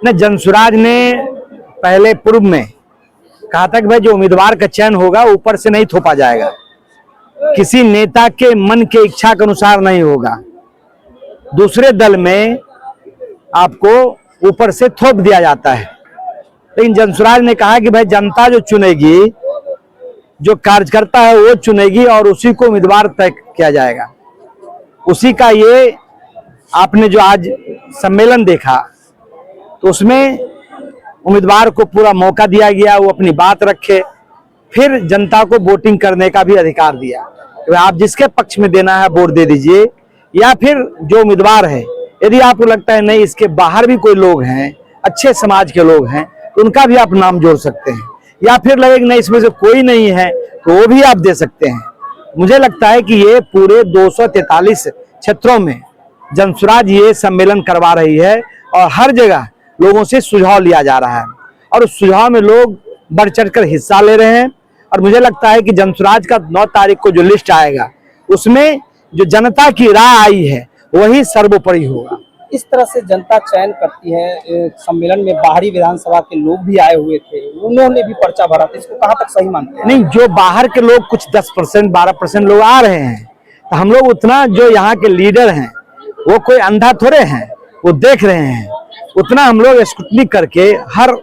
न जनसुराज ने पहले पूर्व में कहा था कि भाई जो उम्मीदवार का चयन होगा ऊपर से नहीं थोपा जाएगा, किसी नेता के मन के इच्छा के अनुसार नहीं होगा, दूसरे दल में आपको ऊपर से थोप दिया जाता है। लेकिन जनसुराज ने कहा कि भाई जनता जो चुनेगी, जो कार्यकर्ता है वो चुनेगी और उसी को उम्मीदवार तय किया जाएगा। उसी का ये आपने जो आज सम्मेलन देखा तो उसमें उम्मीदवार को पूरा मौका दिया गया, वो अपनी बात रखे, फिर जनता को वोटिंग करने का भी अधिकार दिया। तो आप जिसके पक्ष में देना है वोट दे दीजिए, या फिर जो उम्मीदवार है यदि आपको लगता है नहीं इसके बाहर भी कोई लोग हैं, अच्छे समाज के लोग हैं, तो उनका भी आप नाम जोड़ सकते हैं, या फिर लगे कि नहीं इसमें से कोई नहीं है तो वो भी आप दे सकते हैं। मुझे लगता है कि ये पूरे 243 क्षेत्रों में जनसुराज ये सम्मेलन करवा रही है और हर जगह लोगों से सुझाव लिया जा रहा है और उस सुझाव में लोग बढ़ चढ़कर हिस्सा ले रहे हैं। और मुझे लगता है कि जनसुराज का 9 तारीख को जो लिस्ट आएगा उसमें जो जनता की राय आई है वही सर्वोपरि होगा। इस तरह से जनता चयन करती है। सम्मेलन में बाहरी विधानसभा के लोग भी आए हुए थे, उन्होंने भी पर्चा भरा था, इसको कहाँ तक सही मानते हैं? नहीं, जो बाहर के लोग कुछ 10% 12% लोग आ रहे हैं, तो हम लोग उतना जो यहाँ के लीडर हैं वो कोई अंधा थोड़े हैं, वो देख रहे हैं, उतना हम लोग स्क्रूटनी करके हर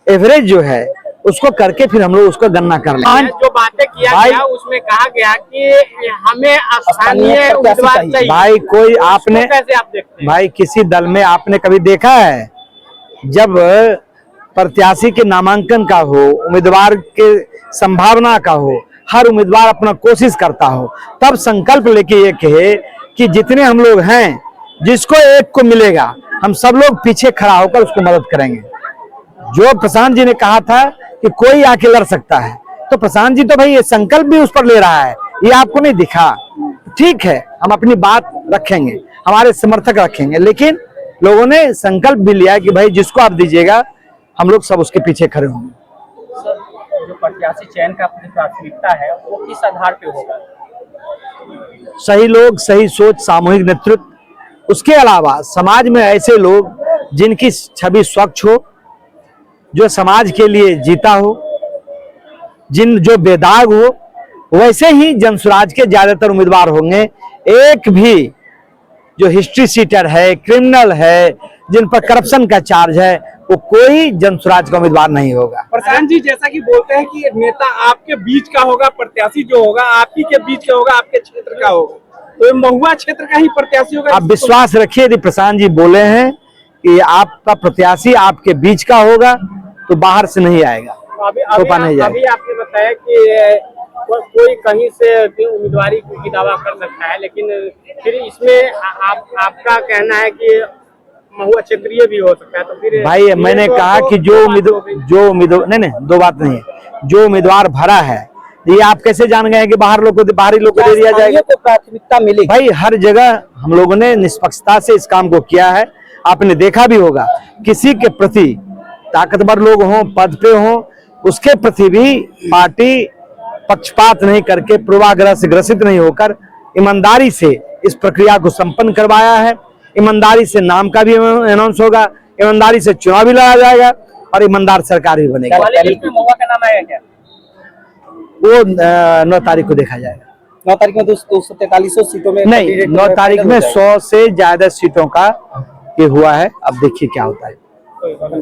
एवरेज जो है उसको करके फिर हम लोग उसको गणना कर लेंगे। जो बातें किया गया उसमें कहा गया कि हमें स्थानीय उम्मीदवार चाहिए। भाई कोई आपने कैसे आप देखते हैं? भाई किसी दल में आपने कभी देखा है जब प्रत्याशी के नामांकन का हो, उम्मीदवार के संभावना का हो, हर उम्मीदवार अपना कोशिश करता हो, तब संकल्प लेके ये कहे कि जितने हम लोग हैं जिसको एक को मिलेगा हम सब लोग पीछे खड़ा होकर उसको मदद करेंगे। जो प्रशांत जी ने कहा था कि कोई आके लड़ सकता है, तो प्रशांत जी तो भाई ये संकल्प भी उस पर ले रहा है, ये आपको नहीं दिखा। ठीक है, हम अपनी बात रखेंगे, हमारे समर्थक रखेंगे, लेकिन लोगों ने संकल्प भी लिया कि भाई जिसको आप दीजिएगा हम लोग सब उसके पीछे खड़े होंगे। जो प्रत्याशी चयन का प्राथमिकता है वो किस आधार पे होगा? सही लोग, सही सोच, सामूहिक नेतृत्व, उसके अलावा समाज में ऐसे लोग जिनकी छवि स्वच्छ हो, जो समाज के लिए जीता हो, जो बेदाग हो, वैसे ही जनसुराज के ज्यादातर उम्मीदवार होंगे। एक भी जो हिस्ट्री सीटर है, क्रिमिनल है, जिन पर करप्शन का चार्ज है, वो कोई जनसुराज का उम्मीदवार नहीं होगा। प्रशांत जी जैसा कि बोलते हैं कि नेता आपके बीच का होगा, प्रत्याशी जो होगा आप ही के बीच का होगा, आपके क्षेत्र का होगा, तो महुआ क्षेत्र का ही प्रत्याशी होगा। आप विश्वास रखिए, यदि प्रशांत जी बोले हैं कि आपका प्रत्याशी आपके बीच का होगा तो बाहर से नहीं आएगा, अभी आपने बताया कि कोई कहीं से उम्मीदवारी की दावा कर सकता है, लेकिन फिर इसमें आपका कहना है कि महुआ क्षेत्रीय भी हो सकता है, तो फिर भाई मैंने कहा कि जो उम्मीदवार नहीं, दो बात नहीं है, जो उम्मीदवार भरा है ये आप कैसे जान गए कि बाहरी लोग को दे दिया जाएगा? तो प्राथमिकता मिलेगी भाई, हर जगह हम लोगों ने निष्पक्षता से इस काम को किया है। आपने देखा भी होगा, किसी के प्रति ताकतवर लोग हों, पद पे हों, उसके प्रति भी पार्टी पक्षपात नहीं करके, पूर्वाग्रह से ग्रसित नहीं होकर ईमानदारी से इस प्रक्रिया को संपन्न करवाया है। ईमानदारी से नाम का भी अनाउंस होगा, ईमानदारी से चुनाव भी लड़ा जाएगा और ईमानदार सरकार भी बनेगी। महुआ का नाम आएगा क्या? वो 9 तारीख को देखा जाएगा। 9 तारीख में 243 सीटों में नहीं, 9 तारीख में 100 से ज्यादा सीटों का ये हुआ है। अब देखिए क्या होता है।